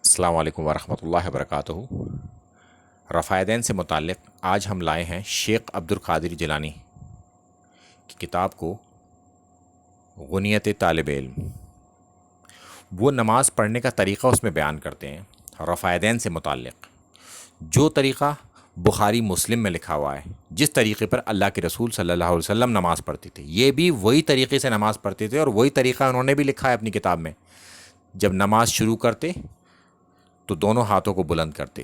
السلام علیکم ورحمۃ اللہ وبرکاتہ۔ رفائدین سے متعلق آج ہم لائے ہیں شیخ عبد القادر جیلانی کی کتاب کو غنیت طالب علم۔ وہ نماز پڑھنے کا طریقہ اس میں بیان کرتے ہیں رفائدین سے متعلق، جو طریقہ بخاری مسلم میں لکھا ہوا ہے، جس طریقے پر اللہ کے رسول صلی اللہ علیہ وسلم نماز پڑھتے تھے، یہ بھی وہی طریقے سے نماز پڑھتے تھے اور وہی طریقہ انہوں نے بھی لکھا ہے اپنی کتاب میں۔ جب نماز شروع کرتے تو دونوں ہاتھوں کو بلند کرتے،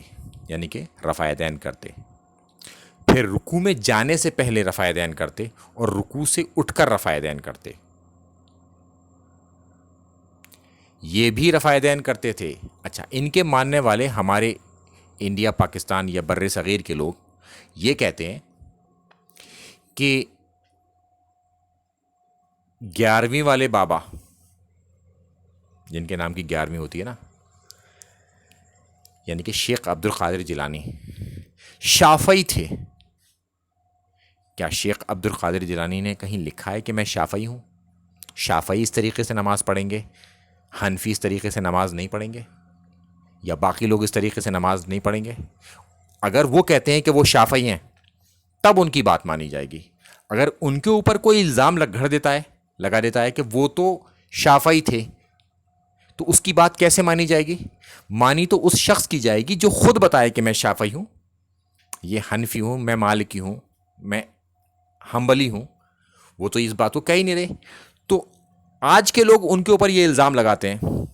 یعنی کہ رفع یدین کرتے، پھر رکوع میں جانے سے پہلے رفع یدین کرتے اور رکوع سے اٹھ کر رفع یدین کرتے۔ یہ بھی رفع یدین کرتے تھے۔ اچھا، ان کے ماننے والے ہمارے انڈیا، پاکستان یا بر صغیر کے لوگ یہ کہتے ہیں کہ 11ویں والے بابا، جن کے نام کی 11ویں ہوتی ہے نا، یعنی کہ شیخ عبد القادر جیلانی شافعی تھے۔ کیا شیخ عبد القادر جیلانی نے کہیں لکھا ہے کہ میں شافعی ہوں؟ شافعی اس طریقے سے نماز پڑھیں گے، حنفی اس طریقے سے نماز نہیں پڑھیں گے، یا باقی لوگ اس طریقے سے نماز نہیں پڑھیں گے؟ اگر وہ کہتے ہیں کہ وہ شافعی ہیں تب ان کی بات مانی جائے گی۔ اگر ان کے اوپر کوئی الزام لگا دیتا ہے کہ وہ تو شافعی تھے، تو اس کی بات کیسے مانی جائے گی؟ مانی تو اس شخص کی جائے گی جو خود بتائے کہ میں شافعی ہوں، یہ حنفی ہوں، میں مالکی ہوں، میں حنبلی ہوں۔ وہ تو اس بات کو کہہ ہی نہیں رہے۔ تو آج کے لوگ ان کے اوپر یہ الزام لگاتے ہیں۔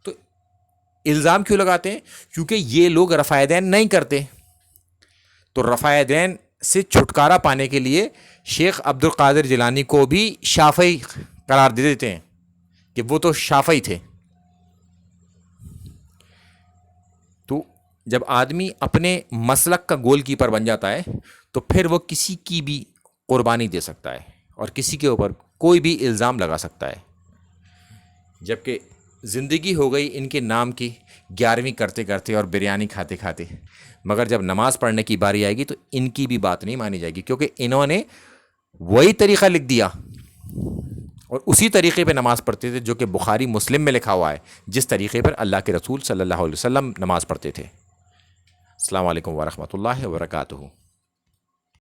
تو الزام کیوں لگاتے ہیں؟ کیونکہ یہ لوگ رفع یدین نہیں کرتے۔ تو رفع یدین سے چھٹکارا پانے کے لیے شیخ عبد القادر جیلانی کو بھی شافعی قرار دے دیتے ہیں کہ وہ تو شافعی تھے۔ تو جب آدمی اپنے مسلک کا گول کیپر بن جاتا ہے تو پھر وہ کسی کی بھی قربانی دے سکتا ہے اور کسی کے اوپر کوئی بھی الزام لگا سکتا ہے۔ جبکہ زندگی ہو گئی ان کے نام کی 11ویں کرتے کرتے اور بریانی کھاتے کھاتے، مگر جب نماز پڑھنے کی باری آئے گی تو ان کی بھی بات نہیں مانی جائے گی، کیونکہ انہوں نے وہی طریقہ لکھ دیا اور اسی طریقے پہ نماز پڑھتے تھے جو کہ بخاری مسلم میں لکھا ہوا ہے، جس طریقے پر اللہ کے رسول صلی اللہ علیہ وسلم نماز پڑھتے تھے۔ السلام علیکم ورحمۃ اللہ وبرکاتہ۔